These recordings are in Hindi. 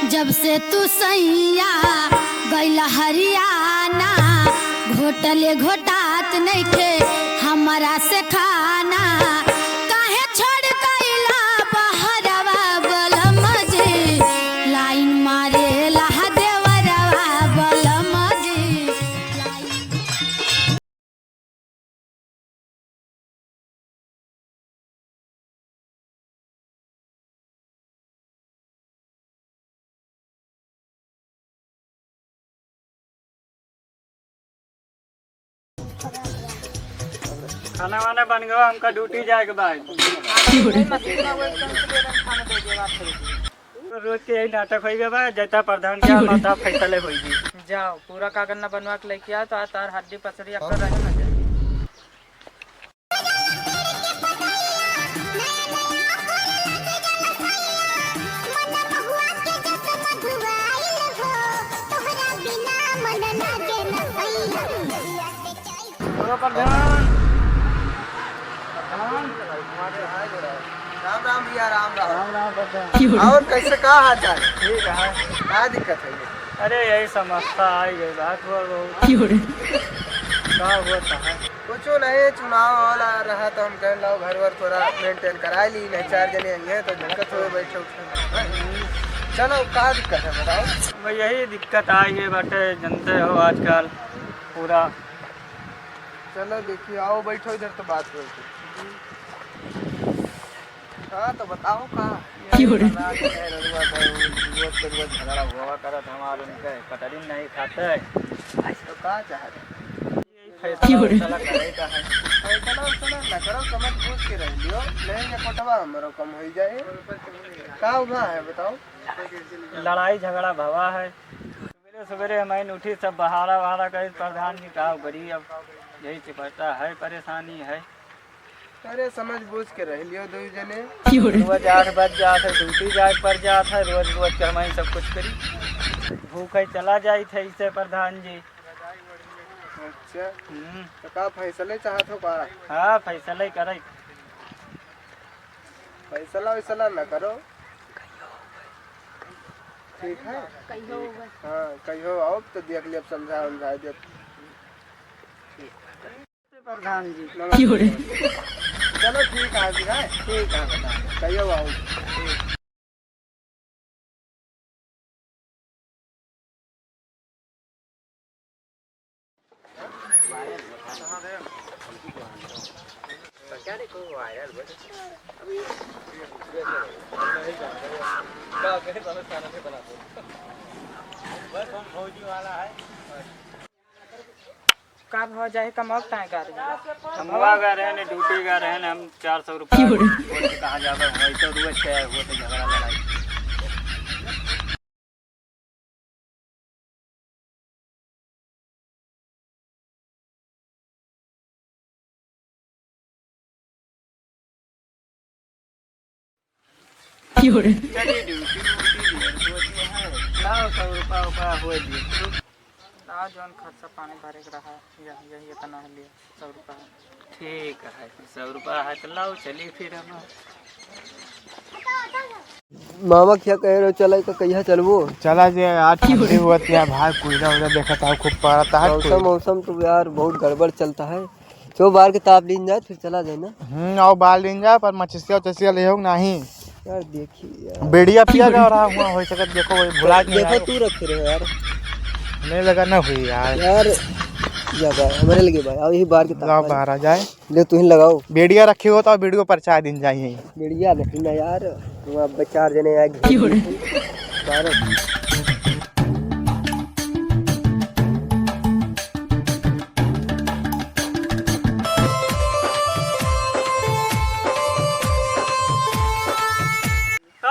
जब से तू सैया गैला हरियाणा, घोटले घोटात नइखे हमारा से खाना। काहे छोड़ गइला बहरवा बलम जी, लाइन मारे ला देवरवा बलम जी। खाना वाना बन गया, हमका ड्यूटी जाए के बाद। रोज के यही नाटक हो गया बा, जैता प्रधान क्या माता फैसले होगी। जाओ पूरा कागज न बनवा के लेके आ, तो तार हड्डी पसरी अकर रहे ना जाए। प्रधान राम राम भैया, राम राम। राम राम प्रधान। और कैसे का हाल चाल? ठीक है। क्या दिक्कत है? अरे यही समस्या आई गई बात हुआ क्या होता है। कुछ नहीं, चुनाव वाला रहा तो हम कह लो घर वर थोड़ा मेंटेन करा ली, नहीं 4 जने हैं तो दिक्कत हो बैठे उठे। चलो क्या दिक्कत है बताओ। भाई यही दिक्कत आई है बाटे, जानते हो आजकल पूरा। चलो देखिए, आओ बैठो इधर तो बात करते। हाँ तो बताओ कहाँ झगड़ा हुआ करत हमारे उनके कटरीन नहीं खाते तो कहाँ चाहते फैसला करे का है। फैसला उतना न करो, समझ पूछ के रह लियो, नहीं कोटवा हमारा कम हो जाए। क्या हुआ है बताओ। लड़ाई झगड़ा भवा है। सवेरे सवेरे हमारी उठी सब बहारा वहारा करे, प्रधान जी कहा गरीब अब यही चिपटता है, परेशानी है। अरे समझ बूझ के रह लियो दो जने। रोज 8 बज जात है, ड्यूटी जाए पड़ जात है, रोज रोज के हमारी सब कुछ करी भूखे चला जाए थे इसे प्रधान जी। अच्छा तो का फैसले चाहत हो का? हाँ फैसला ही करे। फैसला वैसला न करो, ठीक है। हाँ कहियो आओ तो देख लिया, समझा उमझा दे प्रधान जी। चलो ठीक है जी, है ठीक है कहियो आओ। का भाव जाए कमाओ कहाँ का रही? हम हुआ गए रहे ड्यूटी गए रहे हम 400 रुपये कहाँ जाकर वही तो रोज के वो तो झगड़ा लड़ाई। चलिए ड्यूटी लाओ 100 रुपया हो दिए। ना जौन खर्चा पानी भरे के रहा यही इतना है लिया 100 रुपया। ठीक है 100 रुपया है तो लाओ, चलिए फिर हम। मामा क्या कह रहे हो, चले तो कहिया चलबो? चला जे यार, ठंडी हुआ यार, भाई कूलर उधर देखा था खूब पड़ता है। मौसम तो यार बहुत गड़बड़ चलता है। तो बाहर के ताप लीन जाए फिर चला जाए ना। और बाल लीन जाए पर मछसिया उचसिया ले हो नहीं यार। देखिए यार बेड़िया पिया जा रहा हुआ हो सकत, देखो वही भुला नहीं देखो तू रखे रहे यार, नहीं लगा ना हुई यार। यार या भाई हमारे लगे भाई, आओ यही बाहर के ताप बाहर आ जाए। ले तू ही लगाओ। बेड़िया रखी हो तो बेड़ियों पर 4 दिन जाइए। बेड़िया नहीं ना यार, तुम 4 जने आए।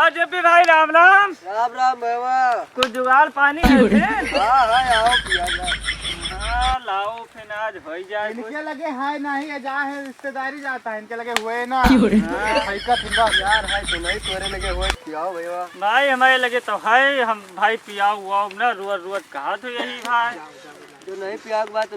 जब भी भाई राम राम। राम राम बाबा। कुछ जुगाड़ पानी है फिर? हाँ हाँ आओ पिया जाए। हाँ लाओ फिर आज हो जाए। इनके लगे है नहीं जा है, रिश्तेदारी जाता है, इनके लगे हुए ना। यार है तो नहीं, तोरे लगे हुए पियाओ भैया। भाई हमारे लगे तो है, हम भाई पिया हुआ ना रोज रोज कहा तो यही भाई जो नहीं पिया के बात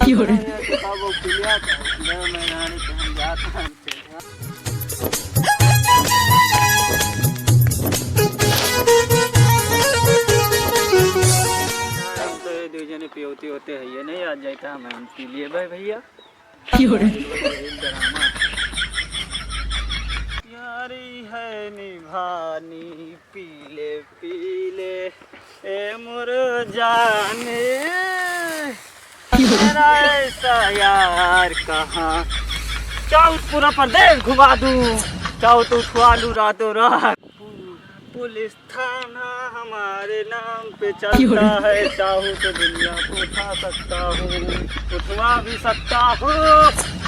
जाता मैं पी लिए भैया यारी है निभानी पीले ए मुर जाने मेरा ऐसा यार कहाँ चाहो पूरा प्रदेश घुमा दूँ चाहो तो उठवा लूँ रातों रात पुलिस थाना हमारे नाम पे चलता है चाहूँ तो दुनिया को उठा सकता हूँ उठवा भी सकता हूँ